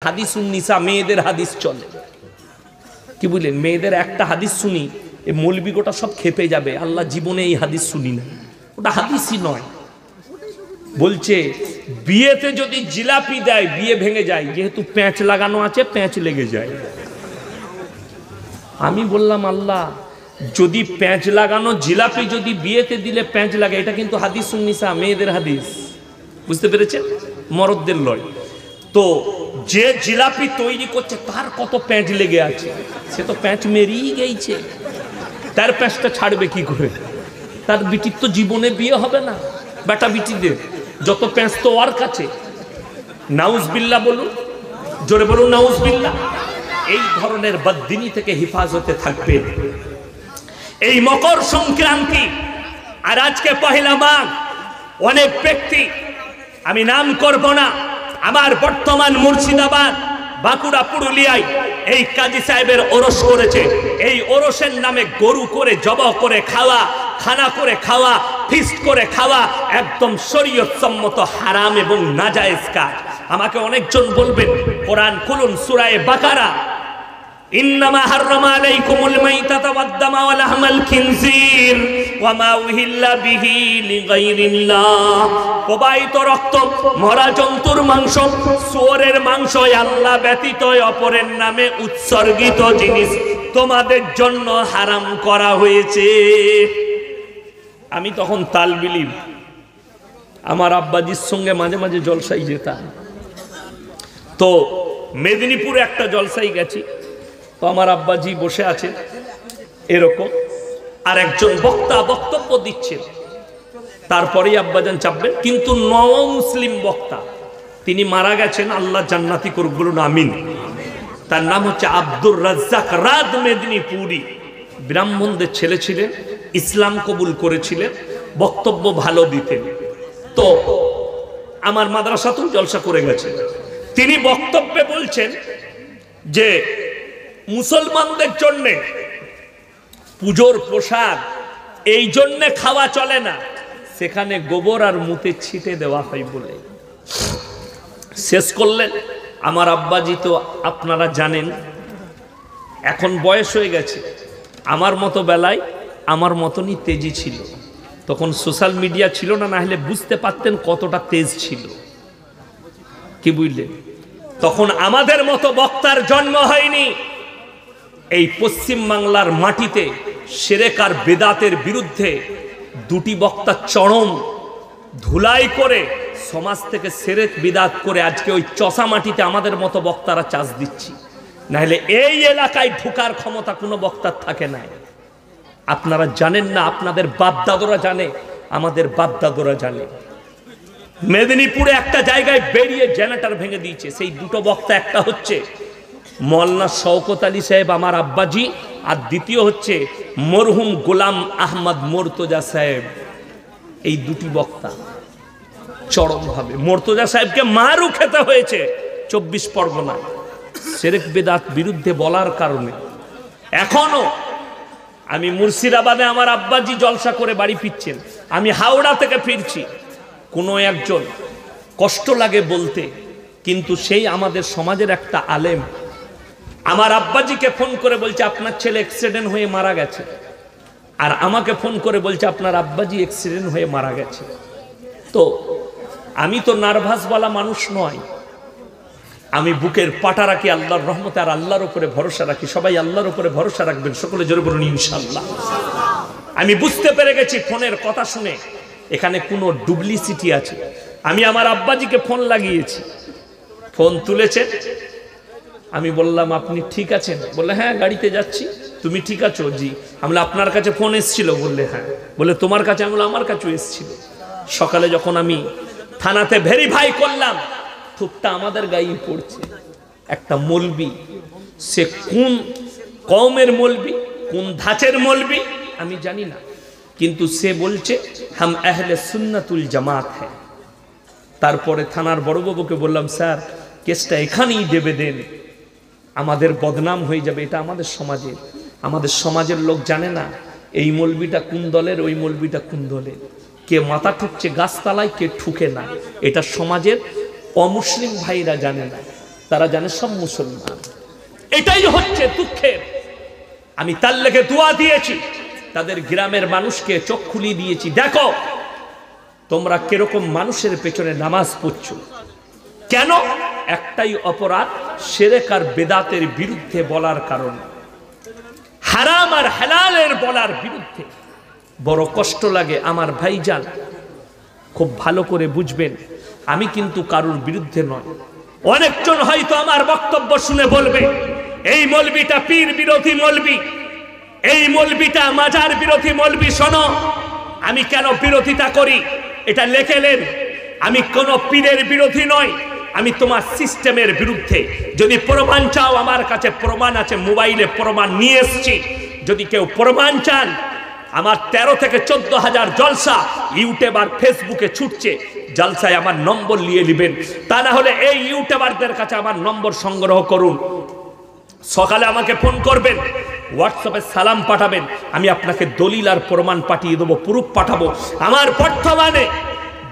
হাদিস উন্নিসা মেয়েদের হাদিস চলে কি বুঝলেন মেয়েদের একটা হাদিস শুনি এই মৌলবি গোটা সব খেপে যাবে আল্লাহ জীবনে এই হাদিস শুনি না ওটা হাদিসই নয় বলছে বিয়েতে যদি জিলাপি দেয় বিয়ে ভেঙে যায় যেহেতু প্যাঁচ লাগানো আছে প্যাঁচ লেগে যায় আমি বললাম আল্লাহ যদি প্যাঁচ লাগানো জিলাপি যদি বিয়েতে দিলে প্যাঁচ লাগে এটা কিন্তু হাদিস উন্নিসা মেয়েদের হাদিস বুঝতে পেরেছেন মরদদের লয় তো যে জিলাপি তৈরি করছে তার কত প্যাঁচ লেগে আছে সে তো প্যাঁচ মেরেই গেছে তার প্যাঁচটা ছাড়বে কি করে তার বিটির তো জীবনে বিয়ে হবে না বেটা বিটিদের যত প্যাঁচ তো ওর কাছে নাউজবিল্লাহ বলুন জোরে বলুন নাউজবিল্লাহ এই ধরনের বদদিনী থেকে হেফাজতে থাকবে এই মকর সংক্রান্তি আর আজকে পহেলা মাঘ অনেক ব্যক্তি আমি নাম করব না আমার বর্তমান মুর্শিদাবাদ বাঁকুড়া পুরুলিয়ায় এই কাজী সাহেবের ওরস করেছে এই ওরসের নামে গরু করে জবাহ করে খাওয়া খানা করে খাওয়া ফিস্ট করে খাওয়া একদম শরীয়ত সম্মত হারাম এবং নাজায়েজ কাজ আমাকে অনেকজন বলবেন কোরআন খুলুন সূরা বাকারা ইন্নামা হাররামা আলাইকুমুল মাইতাতা ওয়াদ-দামা ওয়া লাহমাল খিনজির ওয়া মা উহিল্লা বিহি লিগাইরিল্লাহ প্রবাহিত রক্ত মরা জন্তুর মাংস শুয়োরের মাংস আল্লাহ ব্যতীত অপরের নামে উৎসর্গিত জিনিস তোমাদের জন্য হারাম করা হয়েছে আমি তখন তালবিলিম আমার আব্বাজির সঙ্গে মাঝে মাঝে জলসায় যেতাম তো মেদিনীপুরে একটা জলসায় গেছি তো আমার আব্বাজি বসে আছে এরকম আর একজন বক্তা বক্তব্য দিচ্ছেন তারপরেই আব্বাজান চাপবেন কিন্তু নও মুসলিম বক্তা তিনি মারা গেছেন আল্লাহ জান্নাতি করুক বলুন আমিন তার নাম হচ্ছে আব্দুর রাজ্জাক রাদ মেদিনীপুরি ব্রাহ্মণদের ছেলে ছিলেন ইসলাম কবুল করেছিলেন বক্তব্য ভালো দিতেন তো আমার মাদ্রাসাতেও জলসা করে গেছেন তিনি বক্তব্যে বলছেন যে মুসলমানদের জন্য পুজোর প্রসাদ এই জন্য খাওয়া চলে না সেখানে গোবর আর মুতে ছিটে দেওয়া হয় বলে শেষ করলেন আমার আব্বাজি তো আপনারা জানেন এখন বয়স হয়ে গেছে আমার মতো বেলায় আমার মতনই তেজি ছিল তখন সোশ্যাল মিডিয়া ছিল না না হলে বুঝতে পারতেন কতটা তেজ ছিল কি বুঝলেন তখন আমাদের মতো বক্তার জন্ম হয়নি এই পশ্চিম বাংলার মাটিতে শিরক আর বেদাতের বিরুদ্ধে দুটি বক্তা চরম ধুলাই করে সমাজ থেকে শিরক বিদাত করে আজকে ওই চষা মাটিতে আমাদের মতো বক্তারা চাষ দিচ্ছি নাহলে এই এলাকায় ঢোকার ক্ষমতা কোনো বক্তার থাকে না আপনারা জানেন না আপনাদের বাপদাদরা জানে আমাদের বাপদাদরা জানে মেদিনীপুরে একটা জায়গায় বেরিয়ে জেনারেটর ভেঙে দিয়েছে সেই দুটো বক্তা একটা হচ্ছে মৌলানা শওকত আলী সাহেব আমার আব্বাজি আর দ্বিতীয় হচ্ছে মরহুম গোলাম আহমদ মুর্তজা সাহেব এই দুটি বক্তা চরমভাবে মুর্তজা সাহেবকে মারও খেতে হয়েছে 24 পরগনায় শিরক বিদআত বিরুদ্ধে বলার কারণে এখনো আমি মুর্শিদাবাদে আমার আব্বাজি জলসা করে বাড়ি ফিরছেন আমি হাওড়া থেকে ফিরছি কোনো একজন কষ্ট লাগে বলতে কিন্তু সেই আমাদের সমাজের একটা আলেম আমার আব্বাজিকে ফোন করে বলছে আপনার ছেলে অ্যাক্সিডেন্ট হয়ে মারা গেছে আর আমাকে ফোন করে বলছে আপনার আব্বাজি অ্যাক্সিডেন্ট হয়ে মারা গেছে তো আমি তো নার্ভাসওয়ালা মানুষ নয় আমি বুকের পাটা রাখি আল্লাহর রহমতে আর আল্লাহর উপরে ভরসা রাখি সবাই আল্লাহর উপরে ভরসা রাখবেন সকলে জোরে বলুন ইনশাআল্লাহ আমি বুঝতে পেরে গেছি ফোনের কথা শুনে এখানে কোনো ডুপ্লিসিটি আছে আমি আমার আব্বাজিকে ফোন লাগিয়েছি ফোন তুলেছে আমি বললাম আপনি ঠিক আছেন বললে হ্যাঁ গাড়িতে যাচ্ছি তুমি ঠিক আছো জি আমি আপনার কাছে ফোন এসেছিল বললে হ্যাঁ বলে তোমার কাছে আমি আমার কাছেও এসেছিল সকালে যখন আমি থানাতে ভেরিফাই করলাম থুপটা আমাদের গায়ে পড়ছে একটা মৌলবি সে কোন কওমের মৌলবি কোন ধাঁচের মৌলবি আমি জানি না কিন্তু সে বলছে হাম আহলে সুন্নাতুল জামাত হ্যাঁ তারপরে থানার বড়বাবুকে বললাম স্যার কেসটা এখানেই দেবে দেন আমাদের বদনাম হয়ে যাবে এটা আমাদের সমাজের লোক জানে না এই মৌলবিটা কোন দলের ওই মৌলবিটা কোন দলের কে মাথা ঠুকছে গাছতলায় কে ঠুকে না এটা সমাজের অমুসলিম ভাইরা জানে না তারা জানে সব মুসলমান। এটাই হচ্ছে দুঃখের। আমি তার লেগে দোয়া দিয়েছি, তাদের গ্রামের মানুষকে চোখ খুলিয়ে দিয়েছি, দেখো তোমরা কিরকম মানুষের পেছনে নামাজ পড়ছো। কেন? একটাই অপরাধ, শিরক আর বেদাতের বিরুদ্ধে বলার কারণে, হারাম আর হালালের বলার বিরুদ্ধে। বড় কষ্ট লাগে আমার ভাইজান, খুব ভালো করে বুঝবেন, আমি কিন্তু কারোর বিরুদ্ধে নয়। অনেকজন হয়তো আমার বক্তব্য শুনে বলবে এই মৌলবিটা পীর বিরোধী মৌলবি, এই মৌলবিটা মাজার বিরোধী মৌলবি। শোনো, আমি কেন বিরোধিতা করি এটা লেখেলেন। আমি কোন পীরের বিরোধী নয়, আমি তোমার সিস্টেমের বিরুদ্ধে। যদি প্রমাণ চাও, আমার কাছে প্রমাণ আছে, মোবাইলে প্রমাণ নিয়ে এসেছি। যদি কেউ প্রমাণ চান, আমার 13 থেকে 14,000 জলসা ইউটিউব আর ফেসবুকে ছুটছে, জলসায় আমার নম্বর নিয়ে নেবেন। তা না হলে এই ইউটিউবারদের কাছে আমার নম্বর সংগ্রহ করুন, সকালে আমাকে ফোন করবেন, হোয়াটসঅ্যাপে সালাম পাঠাবেন, আমি আপনাকে দলিল আর প্রমাণ পাঠিয়ে দেবো, প্রুফ পাঠাবো। আমার বর্তমানে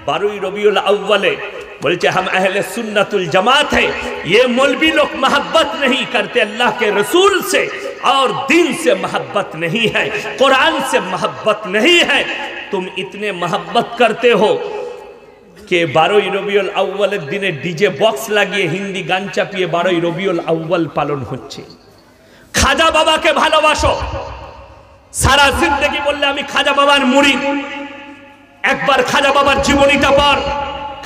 12 রবিউল আউয়ালে बोलते हम अहले सुन्नतुल जमात है, ये मौलवी लोग मोहब्बत नहीं करते अल्लाह के रसूल से, और दीन से मोहब्बत नहीं है, कुरान से मोहब्बत नहीं है। तुम इतने मोहब्बत करते हो कि 12 রবিউল আউয়ালের দিনে ডিজে বক্স লাগিয়ে হিন্দি গান চাপিয়ে 12 রবিউল আউয়াল পালন হচ্ছে। খাজা বাবাকে ভালোবাসো, সারা জিন্দেগি বললে আমি খাজা বাবার মুরিদ। একবার খাজা বাবার জীবনীটা পড়।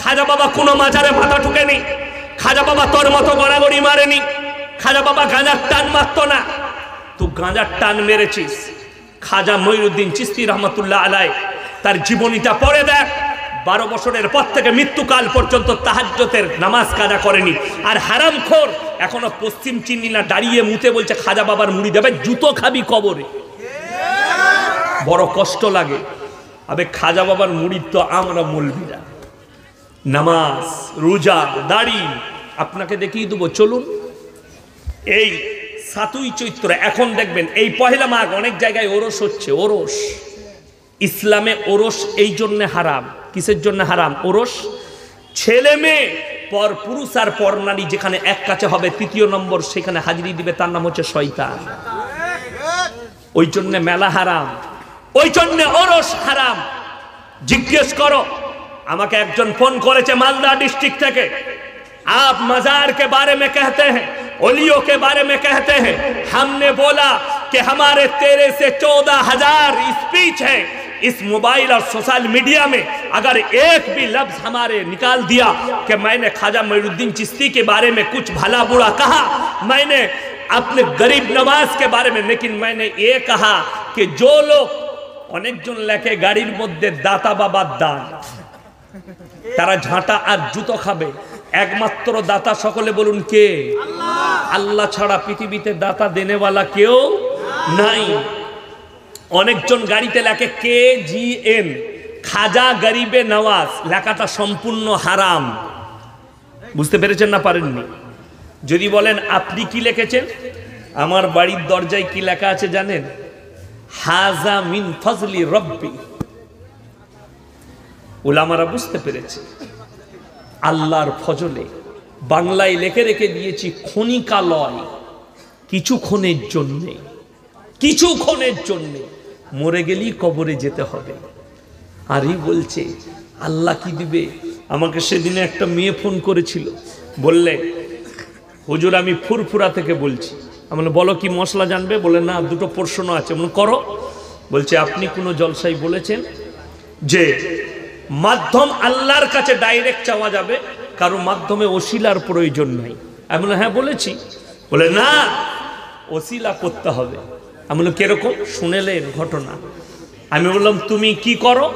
খাজা বাবা কোনো মাজারে মাথা ঠুকেনি, খাজা বাবা তোর মতো গড়াগড়ি মারেনি, খাজা বাবা গাঁজার টান মারত না, তুই গাঁজার টান মেরেছিস। খাজা মঈনুদ্দিন চিশতি রহমতুল্লাহ আলাই তার জীবনীটা পড়ে দেখ। 12 বছরের পর থেকে মৃত্যুকাল পর্যন্ত তাহাজ্জুদের নামাজ কাজা করেনি। আর হারামখোর এখনো পশ্চিম চিনি না, দাঁড়িয়ে মুতে বলছে খাজা বাবার মুড়ি দেবে, জুতো খাবি কবরে। বড় কষ্ট লাগে। আবে খাজা বাবার মুড়ি তো আমরা মৌলবীরা, নামাজ রোজা দাড়ি আপনাকে দেখিয়ে দেবো, চলুন। এই 7ই চৈত্র এখন দেখবেন, এই পহেলা মাঘ অনেক জায়গায় ওরস হচ্ছে। ওরস ইসলামে ওরস এই জন্য হারাম। কিসের জন্য হারাম? ওরস ছেলে মেয়ে পর পুরুষ আর পর নারী যেখানে এক কাছে হবে, 3য় নম্বর সেখানে হাজিরি দিবে, তার নাম হচ্ছে শয়তান। ওই জন্য মেলা হারাম, ওই জন্য ওরস হারাম। জিজ্ঞেস করো, আমাকে একজন ফোন করেছে मालदा डिस्ट्रिक्ट থেকে, आप मजार के बारे में कहते हैं, ओलियों के बारे में कहते हैं, हमने बोला कि हमारे 13 से 14,000 स्पीच है इस मोबाइल और सोशल मीडिया में, अगर एक भी लफ्ज हमारे निकाल दिया कि मैंने ख्वाजा मोइनुद्दीन चिश्ती के बारे में कुछ भला बुरा कहा, मैंने अपने गरीब नवाज के बारे में, लेकिन मैंने ये कहा कि जो लोग অনেকজন লেখে গাড়ির মধ্যে দাতা বাবার দান, তারা ঝাঁটা আর জুতো খাবে। একমাত্র দাতা সকলে বলুন কে? আল্লাহ ছাড়া পৃথিবীতে দাতা দেনেওয়ালা কেউ নাই। অনেকজন গাড়িতে লেখে KGN, খাজা গরিবে নওয়াজ, লেখাটা সম্পূর্ণ হারাম। বুঝতে পেরেছেন না পারেননি? যদি বলেন আপনি কি লিখেছেন, আমার বাড়ির দরজায় কি লেখা আছে জানেন? হাজা মিন ফজলি রব্বি। উলামারা বুঝতে পেরেছে আল্লাহর ফজলে। বাংলায় লিখে রেখে দিয়েছি ক্ষণিকালয়, কিছুক্ষণের জন্যে, কিছুক্ষণের জন্যে, মরে গেলেই কবরে যেতে হবে। আর এই বলছে আল্লাহ কি দিবে। আমাকে সেদিনে একটা মেয়ে ফোন করেছিল, বললে হুজুর আমি ফুরফুরা থেকে বলছি। আমি বলো কি মশলা জানবে? বলে না, দুটো প্রশ্ন আছে। মনে করো। বলছে আপনি কোনো জলসায় বলেছেন যে মাধ্যম আল্লাহর কাছে ডাইরেক্ট চাওয়া যাবে, কারো মাধ্যমে ওসিলার প্রয়োজন নাই? আমি বলে হ্যাঁ বলেছি। বলে না, ওসিলা করতে হবে। আমি বললাম কিরকম? শুনেলেন ঘটনা? আমি বললাম তুমি কি করো?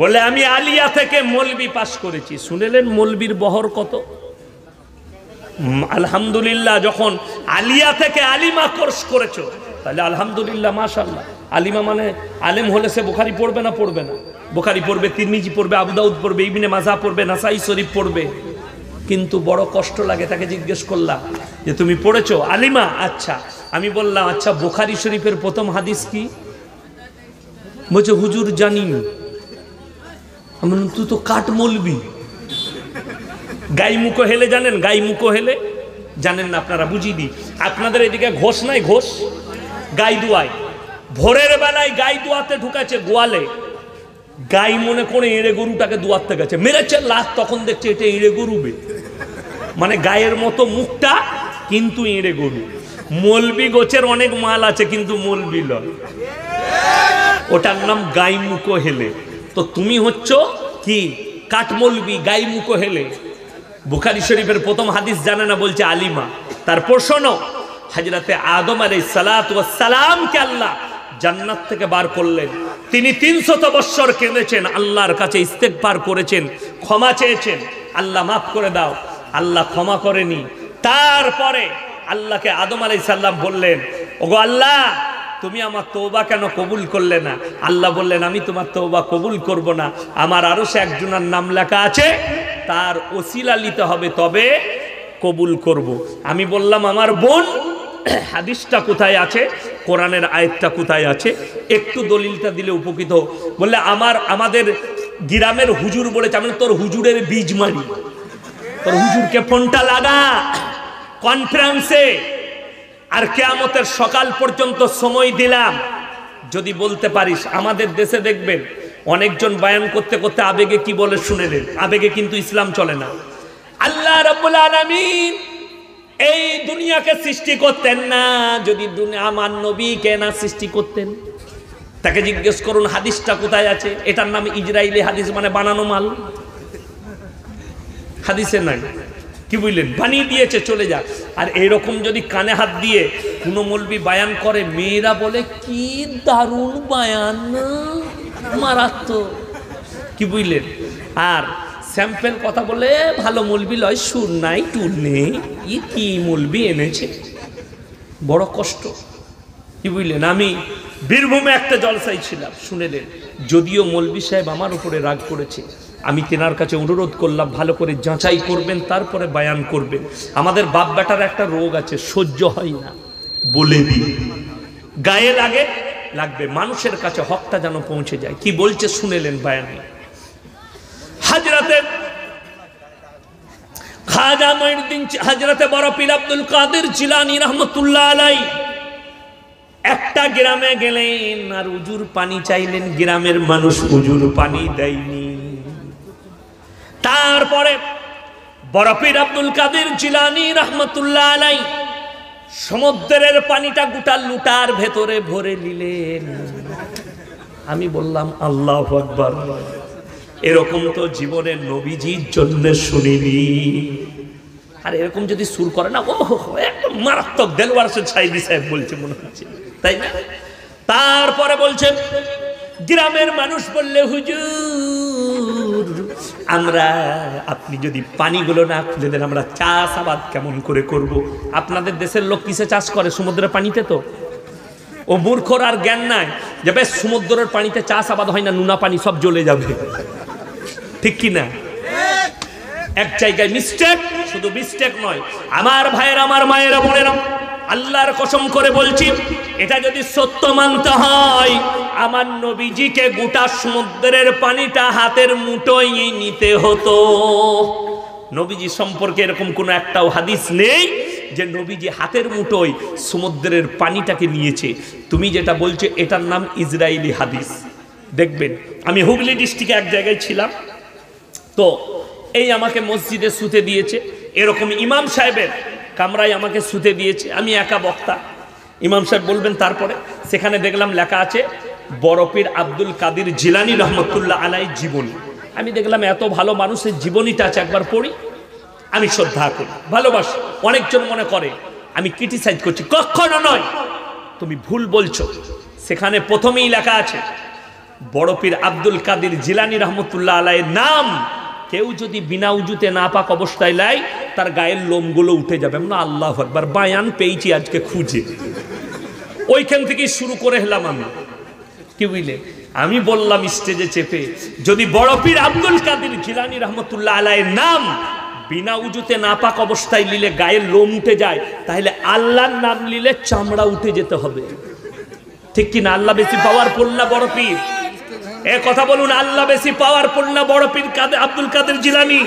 বলে আমি আলিয়া থেকে মৌলবি পাস করেছি। শুনেলেন মৌলবির বহর কত? আলহামদুলিল্লাহ, যখন আলিয়া থেকে আলিমা কোর্স করেছো তাহলে আলহামদুলিল্লাহ মাশাআল্লাহ। আলিমা মানে আলেম হলে সে বুখারী পড়বে না? পড়বে না। বুখারী পড়বে, তিরমিজি পড়বে, আবু দাউদ পড়বে, ইবনে মাজাহ পড়বে, নাসাই শরীফ পড়বে। কিন্তু বড় কষ্ট লাগে। তাকে জিজ্ঞেস করলাম যে তুমি পড়েছো? আলিমা। আচ্ছা। আমি বললাম আচ্ছা বুখারী শরীফের প্রথম হাদিস কি? বলছে হুজুর জানি না। আমি বললাম তুই তো কাট মৌলবি। গাই মুখো হেলে জানেন? গাই মুখো হেলে জানেন না আপনারা, বুঝিয়ে দিই। আপনাদের এদিকে ঘোষ নাই, ঘোষ গাই দুয়ায়, ভোরের বেলায় গাই দুয়াতে ঢুকেছে গোয়ালে, গাই মনে করে এঁড়ে গরুটাকে দুয়াতে গেছে, মেরেছে লাশ, তখন দেখছে এটা এঁড়ে গরুবে, মানে গায়ের মতো মুখটা কিন্তু এঁড়ে গরু। মলবি গোছের অনেক মাল আছে কিন্তু মলবি লয়, ওটার নাম গাই মুখো হেলে। তো তুমি হচ্ছ কি কাঠমলবি, গাই মুখো হেলে। বুখারী শরীফের প্রথম হাদিস জানে না, বলছে আলিমা। তারপর শোনো, হযরতে আদম আলাইহিস সালাতু ওয়াস সালামকে আল্লাহ জান্নাত থেকে বার করলেন। তিনি 300 বছর কেঁদেছেন, আল্লাহর কাছে ইস্তেগফার করেছেন, ক্ষমা চেয়েছেন, আল্লাহ মাফ করে দাও। আল্লাহ ক্ষমা করেনি। তারপরে আল্লাহকে আদম আলাইহিস সালাম বললেন, ওগো আল্লাহ, তুমি আমার তওবা কেন কবুল করলে না? আল্লাহ বললেন, আমি তোমার তওবা কবুল করব না, আমার আরশে একজনের নাম লেখা আছে, তার ওসিলা নিতে হবে, তবে কবুল করব। আমি বললাম, আমার বোন, হাদিসটা কোথায় আছে, কোরআনের আয়াতটা কোথায় আছে, একটু দলিলটা দিলে উপকৃত। বললে আমাদের গ্রামের হুজুর বলেছে। আমি তোর হুজুরের বীজ মারি, তোর হুজুরকে ফোনটা লাগা কনফারেন্সে, আর কিয়ামতের সকাল পর্যন্ত সময় দিলাম, যদি বলতে পারিস। আমাদের দেশে দেখবেন অনেকজন বয়ান করতে করতে আবেগে কি বলে শুনে নেন, আবেগে কিন্তু ইসলাম চলে না। আল্লাহ রাব্বুল আলামিন এই দুনিয়াকে সৃষ্টি করতেন না যদি আমার নবীকে না সৃষ্টি করতেন। তাকে জিজ্ঞেস করুন হাদিসটা কোথায় আছে, এটার নাম ইজরাইলি হাদিস, মানে বানানো মাল, হাদিসে নাই। কি বুঝলেন, বানিয়ে দিয়েছে, চলে যা। আর এরকম যদি কানে হাত দিয়ে কোনো মৌলবি বায়ান করে, মেয়েরা বলে কি দারুণ বায়ান, মারাত্মক। কি বুঝলেন, আর স্যাম্পেল কথা বলে ভালো মৌলবি লয়, সুর নাই টুর নেই, কি মৌলবি এনেছে, বড় কষ্ট। কি বুঝলেন, আমি বীরভূমে একটা জলসায় ছিলাম, শুনেলেন। যদিও মৌলবি সাহেব আমার উপরে রাগ করেছে, আমি তেনার কাছে অনুরোধ করলাম ভালো করে যাচাই করবেন, তারপরে বায়ান করবেন। আমাদের বাপ বেটার একটা রোগ আছে, সহ্য হয় না, বলে দিই, গায়ে লাগবে, মানুষের কাছে হকটা যেন পৌঁছে যায়। কি বলছে শুনেলেন বায়ানে। খাজা মঈনুদ্দিন, হযরতে বড় পীর আব্দুল কাদের জিলানী রহমাতুল্লাহ আলাইহি একটা গ্রামে গেলেন আর উজুর পানি চাইলেন, গ্রামের মানুষ উজুর পানি দেয়নি। তারপরে বড় পীর আব্দুল কাদের জিলানী রহমাতুল্লাহ আলাইহি সমুদ্রের পানিটা গোটা লুটার ভেতরে ভরে নিলেন। আমি বললাম আল্লাহু আকবার, এরকম তো জীবনে নবীজির জন্য শুনিনি। আর এরকম যদি সুর করে না, ও একদম মারাত্মক, দেলওয়ার হোসেন সাইদি সাহেব বলছে মনে হচ্ছে, তাই না? তারপরে বলছে, গ্রামের মানুষ বললে, হুজুর আপনি যদি পানিগুলো না খুলে দেন, আমরা চাষাবাদ কেমন করে করব? আপনাদের দেশের লোক কিসে চাষ করে? সমুদ্রের পানিতে। তো ও মূর্খর আর জ্ঞান নাই যে বেশ সমুদ্রের পানিতে চাষাবাদ হয় না, নুনা পানি সব জ্বলে যাবে, ঠিক কি না? এক জায়গায় মিস্টেক, শুধু মিস্টেক নয় আমার ভাইয়ের, আমার মায়েরা, বোনেরা, আল্লাহর কসম করে বলছি, এটা যদি সত্য মানতে হয়, আমার নবীজিকে গোটা সমুদ্রের পানিটা হাতের মুঠোয় নিতে হতো। নবীজি সম্পর্কে এরকম কোনো একটাও হাদিস নেই যে নবীজি হাতের মুঠোয় সমুদ্রের পানিটাকে নিয়েছে। তুমি যেটা বলছো এটার নাম ইজরাইলি হাদিস। দেখবেন, আমি হুগলি ডিস্ট্রিক্টে এক জায়গায় ছিলাম, তো এই আমাকে মসজিদে শুতে দিয়েছে, এরকম ইমাম সাহেবের কামরায় আমাকে শুতে দিয়েছে। আমি একা বক্তা, ইমাম সাহেব বলবেন। তারপরে সেখানে দেখলাম লেখা আছে বড় পীর আব্দুল কাদের জিলানী রহমতুল্লাহ আলাইহি জীবনী। আমি দেখলাম এত ভালো মানুষের জীবনীটা আছে, একবার পড়ি। আমি শ্রদ্ধা করি, ভালোবাসি। অনেকজন মনে করে আমি ক্রিটিসাইজ করছি, কখনো নয়, তুমি ভুল বলছো। সেখানে প্রথমেই লেখা আছে বড় পীর আব্দুল কাদের জিলানী রহমতুল্লাহ আলাইহির নাম কেউ যদি বিনা উজুতে না পাক অবস্থায় লাই, তার গায়ের লোমগুলো উঠে যাবে। না, আল্লাহু আকবার, বায়ান পেয়েছি আজকে খুঁজে, ওইখান থেকেই শুরু করে এলাম আমি। কি বুঝলে, আমি বললাম স্টেজে চেপে, যদি বড় পীর আব্দুল কাদের জিলানী রহমতুল্লাহ আলাইহির নাম বিনা উজুতে না পাক অবস্থায় নিলে গায়ের লোম উঠে যায়, তাহলে আল্লাহর নাম নিলে চামড়া উঠে যেতে হবে, ঠিক কি না? আল্লাহ বেশি পাওয়ারফুল না বড় পীর? এ কথা বলুন, আল্লাহ বেশি পাওয়ারফুল না বড় পীর আব্দুল কাদের জিলানী?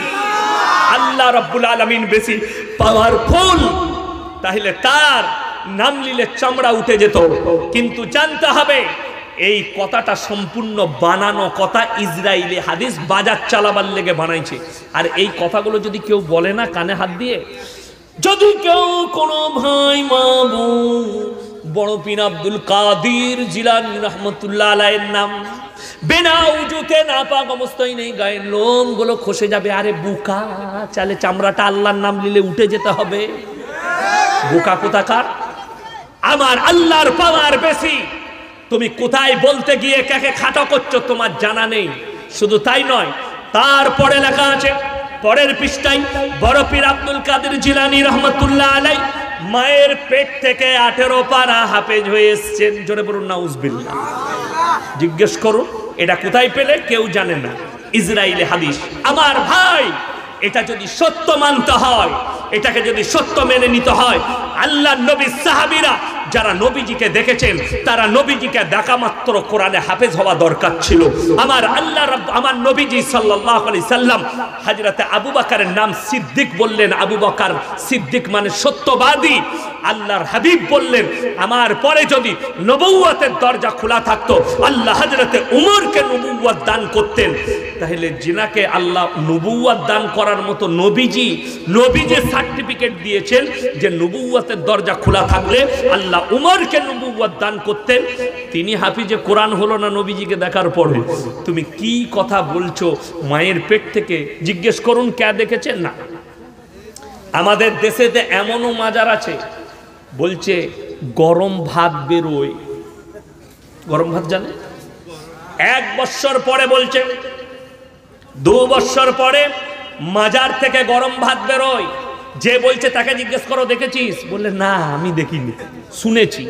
আল্লাহ রাব্বুল আলামিন বেশি পাওয়ারফুল, তাহলে তার নাম নিলে চামড়া উঠে যেত। কিন্তু জানতে হবে এই কথাটা সম্পূর্ণ বানানো কথা, ইসরায়েলি হাদিস বাজার চালাবার লেগে বানাইছে। আর এই কথাগুলো যদি কেউ বলে না কানে হাত দিয়ে, যদি কেউ কোনো ভাই মাবু বড় পীর আব্দুল কাদের জিলানী রহমতুল্লাহ আলাইহির নাম বিনা উজুতে নাপাক অবস্থায় নেই, গায়ের লোম গুলো খসে যাবে। আরে বুকা চালে চামড়াটা আল্লাহর নাম নিলে উঠে যেতে হবে। বুকা কোথাকার? আমার আল্লাহর পাওয়ার বেশি। তুমি কোথায় বলতে গিয়ে কাকে খাটো করছো তোমার জানা নেই। শুধু তাই নয়, তারপরে লেখা আছে পরের পৃষ্ঠায়, বড় পীর আব্দুল কাদের জিলানী রহমতুল্লাহ আলাই মায়ের পেট থেকে 18 পারা হাফেজ হয়ে এসেছেন। জোরে বলুন নাউজুবিল্লাহ। জিজ্ঞেস করুন এটা কোথায় পেলে, কেউ জানে না। ইসরায়েলি হাদিস। আমার ভাই, এটা যদি সত্য মানতে হয়, এটাকে যদি সত্য মেনে নিতে হয়, আল্লাহর নবী সাহাবীরা যারা নবীজিকে দেখেছেন তারা নবীজিকে দেখা মাত্র কোরআনে হাফেজ হওয়া দরকার ছিল। আমার নবীজি সাল্লাল্লাহু আলাইহি সাল্লাম হযরতে আবু বকরের নাম সিদ্দিক বললেন। আবু বকর সিদ্দিক মানে সত্যবাদী। আল্লাহর হাবিব বললেন আমার পরে যদি নবুয়তের দরজা খোলা থাকতো আল্লাহ হযরতে উমরকে নবুয়ত দান করতেন। তাহলে জিনাকে আল্লাহ নবুয়ত দান করার মতো নবীজি সার্টিফিকেট দিয়েছেন যে নবুয়তের দরজা খোলা থাকলে আল্লাহ উমরকে নবুয়ত দান করতেন। তিনি হাফিজে কোরআন হলো না নবীজিকে দেখার পরে। তুমি কি কথা বলছো? মায়ের পেট থেকে জিজ্ঞেস করুন কে দেখেছেন না। আমাদের দেশেতে এমনও মাজার আছে বলছে গরম ভাত বেরোয়। গরম ভাত জানে? 1 বছর পরে বলছে 2 বছর পরে মাজার থেকে গরম ভাত বেরোয়। যে বলছে তাকে জিজ্ঞেস করো দেখেছিস? বললে না আমি দেখিনি, শুনেছি।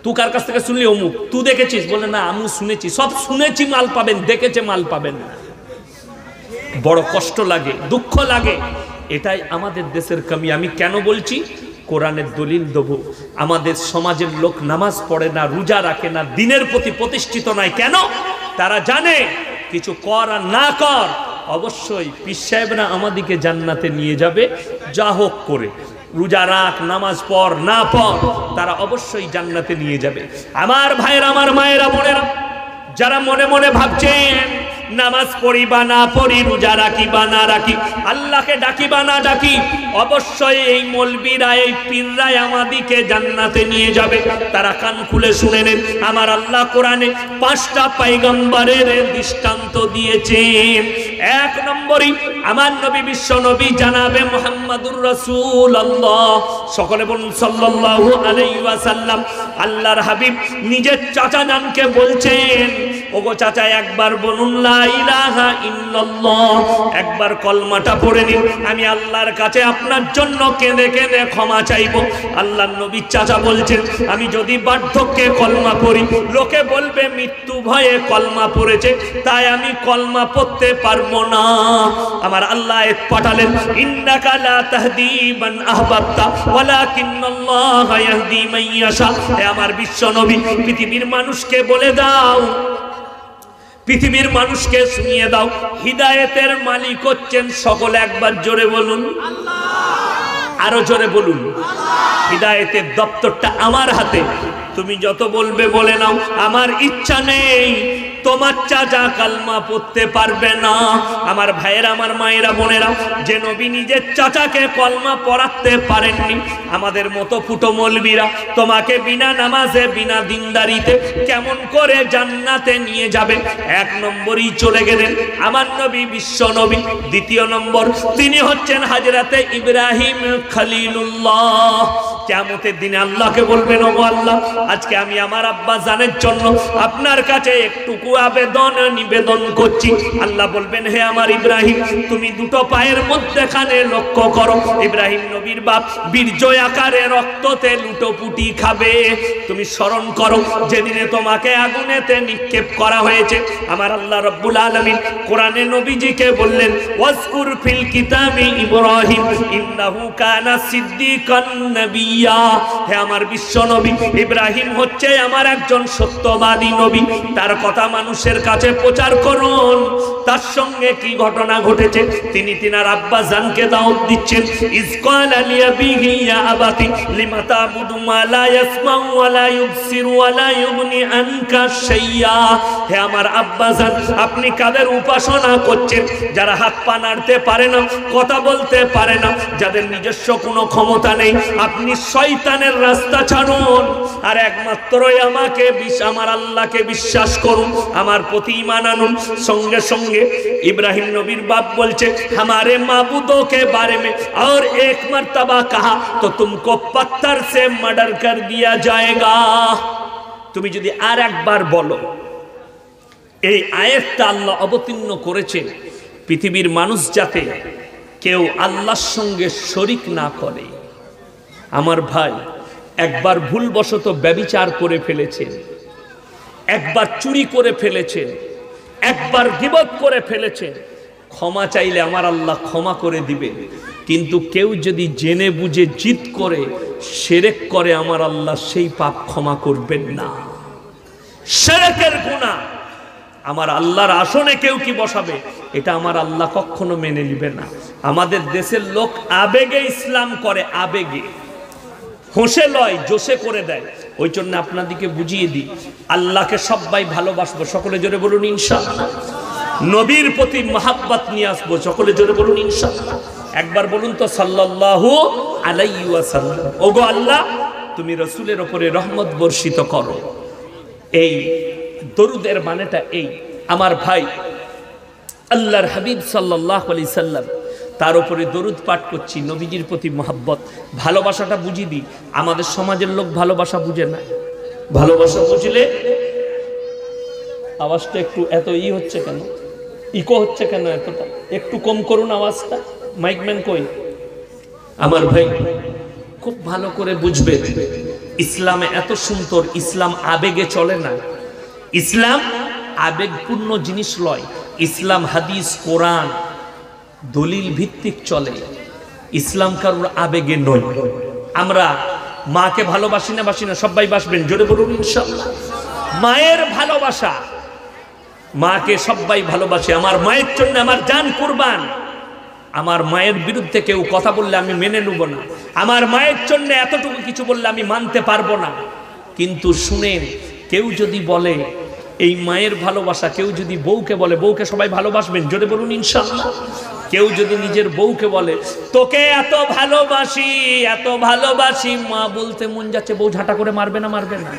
তুই কার কাছ থেকে শুনলি? অমুক। তুই দেখেছিস? বললে না আমি শুনেছি। সব শুনেছি মাল পাবেন, দেখেছে মাল পাবেন না। বড় কষ্ট লাগে, দুঃখ লাগে। এটাই আমাদের দেশের কমি। আমি কেন বলছি? কোরআনের দলিল দেবো। আমাদের সমাজের লোক নামাজ পড়ে না, রোজা রাখে না, দিনের প্রতি প্রতিষ্ঠিত নয়। কেন? তারা জানে কিছু কর আর না কর অবশ্যই পীর সাহেবরা আমাদিকে জান্নাতে নিয়ে যাবে। যা হোক করে রোজা রাখ, নামাজ পড় না পড়, তারা অবশ্যই জান্নাতে নিয়ে যাবে। আমার ভাইয়েরা, আমার মায়েরা, বোনেরা, যারা মনে মনে ভাবছেন নামাজ পড়ি বা না পড়ি, রোজা রাখি বা না রাখি, আল্লাহকে ডাকি বা না ডাকি, অবশ্যই এই মৌলবীরা, এই পীররাই আমাদিকে জান্নাতে নিয়ে যাবে। তারা কান খুলে শুনে নেন। আমার আল্লাহ কোরআনে 5টা পয়গম্বরের দৃষ্টান্ত দিয়েছেন। 1 নম্বরই আমার নবী, বিশ্ব নবী জানাবে মুহাম্মাদুর রাসূলুল্লাহ। সকলে বলুন সাল্লাল্লাহু আলাইহি ওয়াসাল্লাম। আল্লাহর হাবিব নিজের চাচা জানকে বলছেন, ওগো চাচা একবার বলুন লা ইলাহা ইল্লাল্লাহ, একবার কলমাটা পড়ে নিন, আমি আল্লাহর কাছে আপনার জন্য কেঁদে কেঁদে ক্ষমা চাইব। আল্লাহর নবী চাচা বলছেন আমি যদি বার্ধক্যে কলমা পড়ি লোকে বলবে মৃত্যু ভয়ে কলমা পড়েছে, তাই আমি কলমা পড়তে পারবো না। আমার আল্লাহ পাঠালেন ইন্নাকা লা তাহদি মান আহবাবতা ওয়ালাকিন্নাল্লাহা ইয়াহদি মান ইয়াশা। হে আমার বিশ্ব নবী, পৃথিবীর মানুষকে বলে দাও, পৃথিবীর মানুষকে শুনিয়ে দাও, হিদায়েতের মালিক হচ্ছেন সকলে। একবার জোরে বলুন আল্লাহ। আরো জোরে বলুন আল্লাহ। হিদায়েতের দপ্তরটা আমার হাতে। তুমি যত বলবে বলে নাও, আমার ইচ্ছা নেই তোমার চাচা কালমা পড়তে পারবে না। আমার ভাইয়েরা, আমার মায়েরা, বোনেরা, যে নবী নিজের চাচাকে কলমা পড়াতে পারেননি, আমাদের মতো ফুটো মৌলবীরা তোমাকে বিনা নামাজে, বিনা দিনদারিতে কেমন করে জান্নাতে নিয়ে যাবে? 1 নম্বরই চলে গেলেন আমার নবী, বিশ্ব নবী। 2 নম্বর তিনি হচ্ছেন হযরতে ইব্রাহিম খলিলুল্লাহ। কিয়ামতের দিনে আল্লাহকে বলবেন, ওগো আল্লাহ, আজকে আমি আমার আব্বা জানের জন্য আপনার কাছে একটুকু আবেদন নিবেদন করছি। আল্লাহ বলবেন, হে আমার ইব্রাহিম, তুমি 2 পায়ের মধ্যখানে লক্ষ্য করো। ইব্রাহিম নবীর বাপ বীর্য আকারে রক্ততে লুটোপুটি খাবে। তুমি স্মরণ করো যেদিনে তোমাকে আগুনেতে নিক্ষেপ করা হয়েছে। আমার আল্লাহ রাব্বুল আলামিন কোরআনে নবীজিকে বললেন, ওয়াজকুর ফিল কিতাবি ইব্রাহিম ইন্নাহু কানা সিদ্দিকান নাবিয়্যা। সাইয়্যা, হে আমার বিশ্ব নবী, ইব্রাহিম হচ্ছে আমার একজন সত্যবাদী নবী, তার কথা মানুষের কাছে প্রচার করুন। তার সঙ্গে কি ঘটনা ঘটেছে, তিনি তিনার আব্বা জানকে দাওয়াত দিচ্ছেন। ইসকাল আলিয়াবিহি ইয়া আবাতি লিমা তা'বুদু মা লা ইয়াসমাউ ওয়া লা ইউবসিরু ওয়া লা ইউগনি আনকা শাইয়্যা, হে আমার আব্বা জান, আপনি কাদের উপাসনা করছেন? যারা হাত পা নাড়তে পারে না, কথা বলতে পারে না, যাদের নিজস্ব কোনো ক্ষমতা নেই। আপনি শয়তানের রাস্তা ছাড়ুন, আর একমাত্রই আমাকে আমার আল্লাহকে বিশ্বাস করুন, আমার প্রতি ঈমান আনুন। সঙ্গে সঙ্গে ইব্রাহিম নবীর বাপ বলছে, हमारे माबूदों के बारे में और एक मर्तबा कहा तो तुमको पत्थर से मर्डर कर दिया जाएगा। তুমি যদি আর একবার বলো, এই আয়াতটা আল্লাহ অবতীর্ণ করেছে পৃথিবীর মানুষ যাতে কেউ আল্লাহর সঙ্গে শরীক না করে। আমার ভাই, একবার ভুলবশত ব্যভিচার করে ফেলেছেন, একবার চুরি করে ফেলেছেন, একবার গীবত করে ফেলেছেন, ক্ষমা চাইলে আমার আল্লাহ ক্ষমা করে দিবেন। কিন্তু কেউ যদি জেনে বুঝে জিদ করে শিরক করে, আমার আল্লাহ সেই পাপ ক্ষমা করবেন না। শিরকের গুনাহ আমার আল্লাহর আসনে কেউ কি বসাবে, এটা আমার আল্লাহ কখনো মেনে নিবে না। আমাদের দেশের লোক আবেগে ইসলাম করে, আবেগে, হোসে লয়, জোশে করে দেয়। ওই জন্য আপনাদেরকে বুঝিয়ে দিই, আল্লাহকে সবাই ভালোবাসবো, সকলে জোরে বলুন ইনশাআল্লাহ। নবীর প্রতি মহাব্বত নিয়ে আসবো, সকলে জোরে বলুন ইনশাআল্লাহ। একবার বলুন তো সাল্লাল্লাহু আলাইহি ওয়াসাল্লাম। ওগো আল্লাহ, তুমি রাসূলের উপরে রহমত বর্ষিত করো। এই দরুদের মানেটা এই। আমার ভাই, আল্লাহর হাবিব সাল্লাল্লাহু আলাইহি সাল্লাম, তার উপরে দরুদ পাঠ করছি, নবীজির প্রতি মহব্বত, ভালোবাসাটা বুঝি দিই। আমাদের সমাজের লোক ভালোবাসা বুঝে না। ভালোবাসা বুঝলে, আওয়াজটা একটু এত হচ্ছে কেন, ইকো হচ্ছে কেন এতটা, একটু কম করুন আওয়াজটা। মাইকম্যান কই? আমার ভাই, খুব ভালো করে বুঝবে, ইসলামে এত সুন্দর, ইসলাম আবেগে চলে না। ইসলাম আবেগপূর্ণ জিনিস লয়। ইসলাম হাদিস কোরআন দলিল ভিত্তিক চলে। ইসলাম কারোর আবেগে নয়। আমরা মাকে ভালোবাসি না, বাসি না? সবাই বাসবেন, জোরে বলুন ইনশাআল্লাহ। মায়ের ভালোবাসা, মাকে সবাই ভালোবাসে। আমার মায়ের জন্য আমার জান কুরবান। আমার মায়ের বিরুদ্ধে কেউ কথা বললে আমি মেনে নেব না। আমার মায়ের জন্য এতটুকু কিছু বললে আমি মানতে পারবো না। কিন্তু শুনেন, কেউ যদি বলে এই মায়ের ভালোবাসা, কেউ যদি বউকে বলে, বউকে সবাই ভালোবাসবেন, জোরে বলুন ইনশাআল্লাহ। কেউ যদি নিজের বউকে বলে তোকে এত ভালোবাসি, এত ভালোবাসি, মা বলতে মন যাচ্ছে, বউ ঝাঁটা করে মারবে না? মারবে না।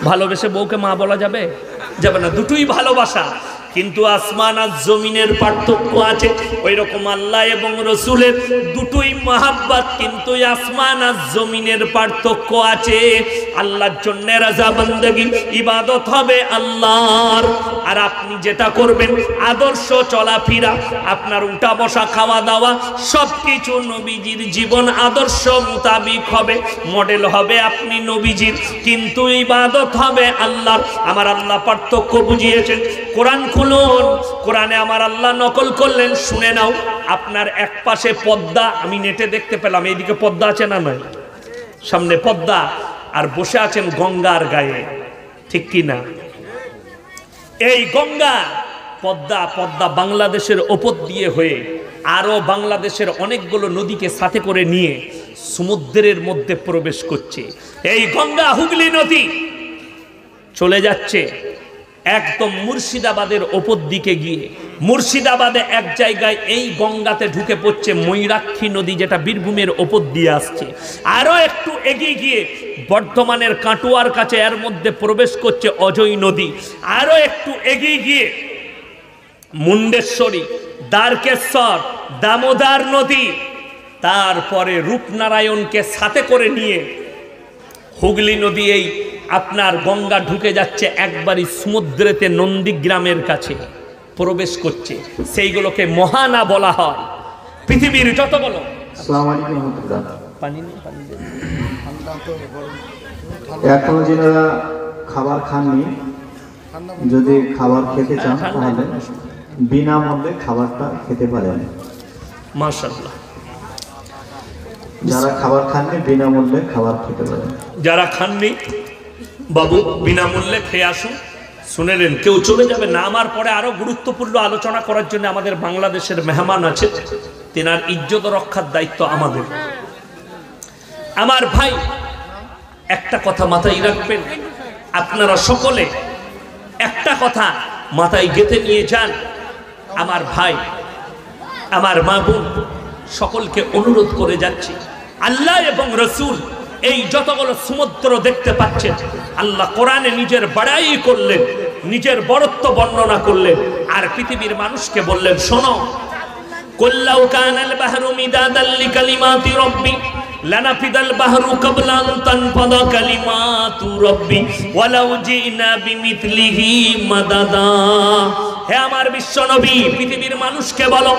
ভালোবেসে বউকে মা বলা যাবে? যাবে না। দুটোই ভালোবাসা, কিন্তু আসমান আর জমিনের পার্থক্য আছে। ওই রকম আল্লাহ এবং রসুলের দুটোই মহাব্বত, কিন্তু আসমান আর জমিনের পার্থক্য আছে। আল্লাহর জন্য রাজা বান্দেগী ইবাদত হবে আল্লাহর, আর আপনি যেটা করবেন আদর্শ চলাফেরা, আপনার উঠা বসা, খাওয়া দাওয়া সবকিছু নবীজির জীবন আদর্শ মোতাবিক হবে, মডেল হবে আপনি নবীজির, কিন্তু ইবাদত হবে আল্লাহর। আমার আল্লাহ পার্থক্য বুঝিয়েছেন। কোরআন খুলুন, কোরআনে আমার আল্লাহ নকল করলেন, শুনে নাও। আপনার এক পাশে পদ্মা, আমি নেটে দেখতে পেলাম, এইদিকে পদ্মা আছে না নয়? সামনে পদ্মা, আর বসে আছেন গঙ্গার গায়ে, ঠিক কি না? এই গঙ্গা পদ্মা, পদ্মা বাংলাদেশের ওপর দিয়ে হয়ে আরো বাংলাদেশের অনেকগুলো নদীকে সাথে করে নিয়ে সমুদ্রের মধ্যে প্রবেশ করছে। এই গঙ্গা হুগলি নদী চলে যাচ্ছে একদম মুর্শিদাবাদের ওপর দিকে গিয়ে, মুর্শিদাবাদে এক জায়গায় এই গঙ্গাতে ঢুকে পড়ছে ময়ূরাক্ষী নদী, যেটা বীরভূমের ওপর দিয়ে আসছে। আরো একটু এগিয়ে গিয়ে বর্ধমানের কাটুয়ার কাছে এর মধ্যে প্রবেশ করছে অজয় নদী। আরো একটু এগিয়ে গিয়ে মুন্ডেশ্বরী, দ্বারকেশ্বর, দামোদর নদী, তারপরে রূপনারায়ণকে সাথে করে নিয়ে হুগলি নদী, এই আপনার গঙ্গা ঢুকে যাচ্ছে একবারই সমুদ্রেতে নন্দীগ্রামের কাছে প্রবেশ করছে। সেইগুলোকে মহানা বলা হয়। পৃথিবীর যত বলো এখনো যারা খাবার খাননি, যদি খাবার খেতে চান তাহলে বিনামূল্যে খাবারটা খেতে পারেন। মাশাআল্লাহ। যারা খাবার খাননি বিনামূল্যে খাবার খেতে পারেন। যারা খাননি বাবু বিনামূল্যে খেয়ে আসুন। শুনেলেন, কেউ চলে যাবে না। আমার পরে আরো গুরুত্বপূর্ণ আলোচনা করার জন্য আমাদের বাংলাদেশের মেহমান আছে, তেনার ইজ্জত রক্ষার দায়িত্ব আমাদের। আমার ভাই, একটা কথা মাথায় রাখবেন, আপনারা সকলে একটা কথা মাথায় গেঁথে নিয়ে যান। আমার ভাই, আমার মা বোন, সকলকে অনুরোধ করে যাচ্ছি, আল্লাহ এবং রসুল এই যতগুলো সমুদ্র দেখতে পাচ্ছেন, আল্লাহ কোরআনে নিজের বড়াই করলেন, নিজের বড়ত্ব বর্ণনা করলেন, আর পৃথিবীর মানুষকে বললেন, শোনো, কুল্লাউ কানাল বাহরু মিদাদাল লিকালিমাতি রাব্বি লানাফিদাল বাহরু ক্বাবলা আন তানফাদা কালিমাতু রাব্বি ওয়ালাউ জিনা বিমিথলিহি মাদাদা। হে আমার বিশ্ব নবী, পৃথিবীর মানুষকে বলো,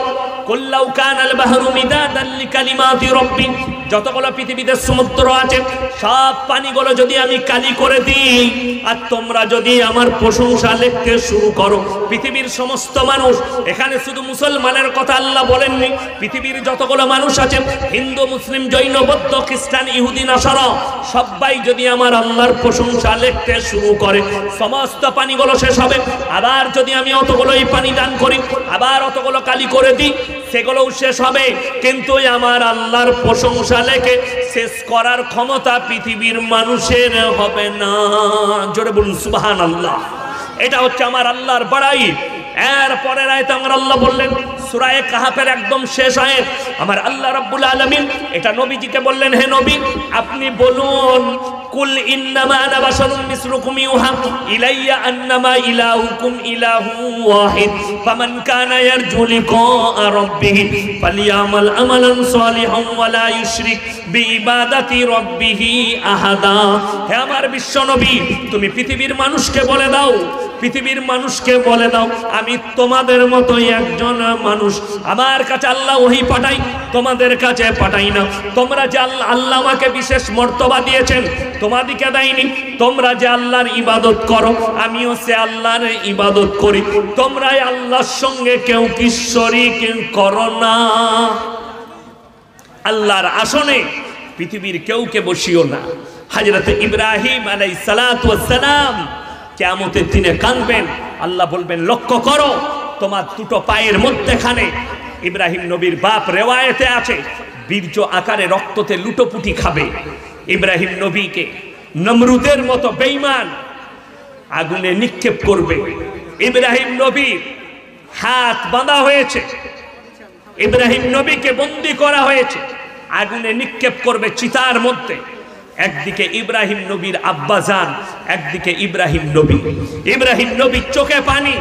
কুল্লাউ কানাল বাহরু মিদাদাল লিকালিমাতি রাব্বি, যতগুলো পৃথিবীতে সমুদ্র আছে সব পানিগুলো যদি আমি কালি করে দিই, আর তোমরা যদি আমার প্রশংসা লিখতে শুরু করো, পৃথিবীর সমস্ত মানুষ, এখানে শুধু মুসলমানের কথা আল্লাহ বলেননি, পৃথিবীর যতগুলো মানুষ আছে, হিন্দু, মুসলিম, জৈন, বৌদ্ধ, খ্রিস্টান, ইহুদি, নাসারা, সবাই যদি আমার আল্লাহর প্রশংসা লিখতে শুরু করে, সমস্ত পানিগুলো শেষ হবে। আবার যদি আমি অতগুলোই পানি দান করি, আবার অতগুলো কালি করে দিই, সেগুলোও শেষ হবে, কিন্তু আমার আল্লাহর প্রশংসা লেখে শেষ করার ক্ষমতা পৃথিবীর মানুষের হবে না। জোরে বলুন সুবহানাল্লাহ। এটা হচ্ছে আমার আল্লাহর বড়াই। এর পরের আয়াতে আমার আল্লাহ বললেন, সূরা কাহাফের একদম শেষ আয়াত, আমার আল্লাহ রাব্বুল আলামিন এটা নবীজিকে বললেন, হে নবী, আপনি বলুন, কুল ইন্নামা আনা বাশারুম মিসলুকুম ইউহা ইলাইয়া আন্নামা ইলাহুকুম ইলাহু ওয়াহিদ ফামান কানা ইয়ারজু লিকা রাব্বিহি ফালিয়ামাল আমালান সালিহান ওয়া লা ইউশরিক বিইবাদাতি রাব্বিহি আহাদা। হে আমার বিশ্ব নবী, তুমি পৃথিবীর মানুষকে বলে দাও, পৃথিবীর মানুষকে বলে দাও, আমি তোমাদের মতোই একজন মানুষ, আমার কাছে আল্লাহ ওহী পাঠাই, তোমাদের কাছে পাঠাই না। তোমরা যে আল্লাহ আমাকে বিশেষ মর্তবা দিয়েছেন, তোমাদিকে দেয়নি। তোমরা যে আল্লাহর ইবাদত করো, আমিও সে আল্লাহর ইবাদত করি। তোমরাই আল্লাহর সঙ্গে কেউ কি শরীক করো না। আল্লাহর আসনে পৃথিবীর কেউকে বসিও না। হযরত ইব্রাহিম আলাইহিস সালাতু ওয়াস সালাম কিয়ামতের দিনে কাঁদবেন, আল্লাহ বলবেন, লক্ষ্য করো, তোমার দুটো পায়ের মধ্যখানে, ইব্রাহিম নবীর বাপ রেওয়ায়েতে আছে, বীর্য আকারে রক্ততে লুটোপুটি খাবে। ইব্রাহিম নবীকে নমরুদের মতো বেঈমান আগুনে নিক্ষেপ করবে। ইব্রাহিম নবীর হাত বাঁধা হয়েছে, ইব্রাহিম নবীকে বন্দী করা হয়েছে, আগুনে নিক্ষেপ করবে চিতার মধ্যে। একদিকে ইব্রাহিম নবীর আব্বাজান, একদিকে ইব্রাহিম নবী। ইব্রাহিম নবীর চোখে পানি,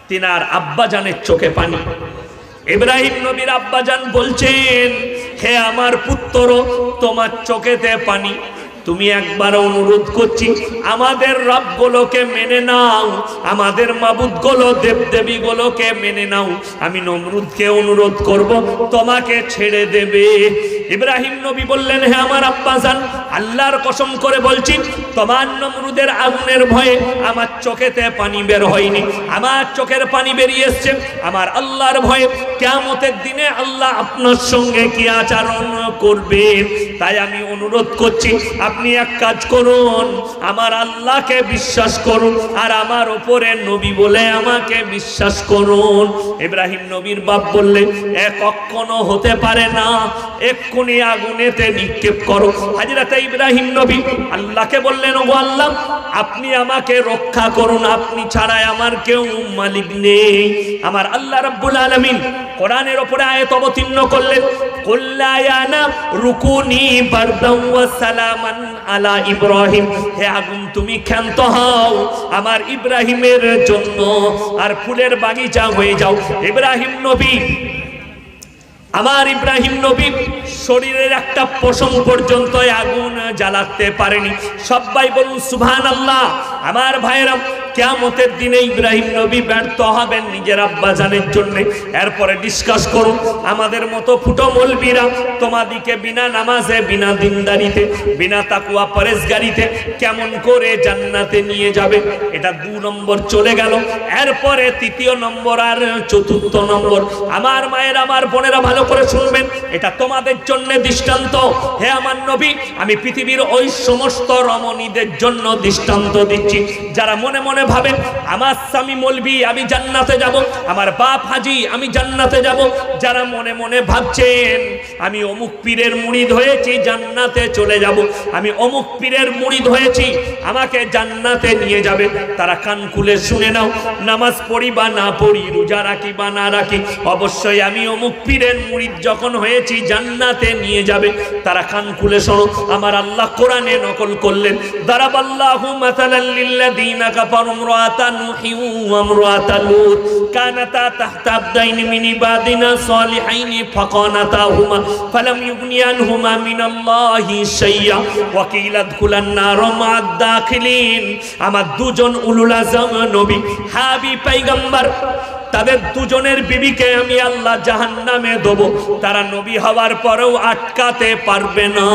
তিনার আব্বাজানের চোখে পানি। ইব্রাহিম নবীর আব্বাজান বলছেন, হে আমার পুত্র, তোমার চোখেতে পানি, তুমি একবার অনুরোধ করছি, আমাদের রবগুলোকে মেনে নাও, আমাদের মাবুদগুলো, দেবদেবীগুলোকে মেনে নাও। আমি নমরুদকে অনুরোধ করব, তোমাকে ছেড়ে দেবে। ইব্রাহিম নবী বললেন, হে আমার আব্বাজান, আল্লাহর কসম করে বলছি, তোমার নমরুদের আগুনের ভয়ে আমার চোখেতে পানি বের হয়নি, আমার চোখের পানি বেরিয়ে এসছে আমার আল্লাহর ভয়ে। কিয়ামতের দিনে আল্লাহ আপনার সঙ্গে কি আচরণ করবেন, তাই আমি অনুরোধ করছি, আপনি এক কাজ করুন, আমার আল্লাহকে বিশ্বাস করুন, আর আমার উপরে নবী বলে আমাকে বিশ্বাস করুন। ইব্রাহিম নবীর বাপ বললেন, এ কখনো হতে পারে না, এক্ষুনি আগুনেতে নিক্ষেপ করো। হযরত ইব্রাহিম নবী আল্লাহকে বললেন, ও আল্লাহ, আপনি আমাকে রক্ষা করুন, আপনি ছাড়া আমার কেউ মালিক নেই। আমার আল্লাহ রাব্বুল আলামিন কোরআনের উপরে আয়াত অবতীর্ণ করলেন, কুল্লা ইয়া নার রুকুনি বারদাও ওয়া সালামান আলা ইব্রাহিম, হে আগুন তুমি ক্ষান্ত হও আমার ইব্রাহিমের জন্য, আর ফুলের বাগিচা হয়ে যাও। ইব্রাহিম নবী, আমার ইব্রাহিম নবী শরীরের একটা পশম পর্যন্ত আগুন জ্বালাতে পারেনি। সবাই বলুন সুবহানাল্লাহ। আমার ভাইরা, কিয়ামতের দিনে ইব্রাহিম নবী ব্যর্থ হবেন নিজের আব্বাজানের জন্য। এরপরে ডিসকাস করুন আমাদের মতো ফুটো মৌলবীরা তোমাদিকে বিনা নামাজে, বিনা দিনদারিতে, বিনা তাকওয়া পরেজগারিতে কেমন করে জান্নাতে নিয়ে যাবে। এটা 2 নম্বর চলে গেল। এরপরে 3 নম্বর আর 4 নম্বর। আমার মায়ের, আমার বোনেরা ভালো করে শুনবেন, এটা তোমাদের জন্য দৃষ্টান্ত। হে আমার নবী, আমি পৃথিবীর ওই সমস্ত রমণীদের জন্য দৃষ্টান্ত দিচ্ছি যারা মনে মনে ভাবে আমার স্বামী মৌলবী, আমি জান্নাতে যাব, আমার বাপ হাজি, আমি জান্নাতে যাব। যারা মনে মনে ভাবছেন আমি অমুক পীরের মুরিদ হয়েছি, জান্নাতে চলে যাব, আমি অমুক পীরের মুরিদ হয়েছি, আমাকে জান্নাতে নিয়ে যাবে, তারা কান খুলে শুনে নাও। নামাজ পড়ি বা না পড়ি, রোজা রাখি বা না রাখি, অবশ্যই আমি অমুক পীরের মুরিদ যখন হয়েছি জান্নাতে নিয়ে যাবে। তারা কান খুলে শোনো, আমার আল্লাহ কোরআনে নকল করলেন, দারাবাল্লাহু মাসালাল লিল্লাযীনা কাফারু ইমরাআতা নূহি ওয়া ইমরাআতা লূত কানাতা তাহতা আবদাইনি মিন ইবাদিনা সালিহাইনি ফাকানাতাহুমা ফালাম ইউগনিয়া আনহুমা মিনাল্লাহি শাইয়্যা ওয়া কিলা আদখুলান নার মা'আদ দাখিলিন। আমার 2 জন উলুল আযম নবী, হাবিব পয়গম্বর, তাদের 2 জনের বিবিকে আমি আল্লাহ জাহান্নামে দেব। তারা নবী হওয়ার পরেও আটকাতে পারবে না।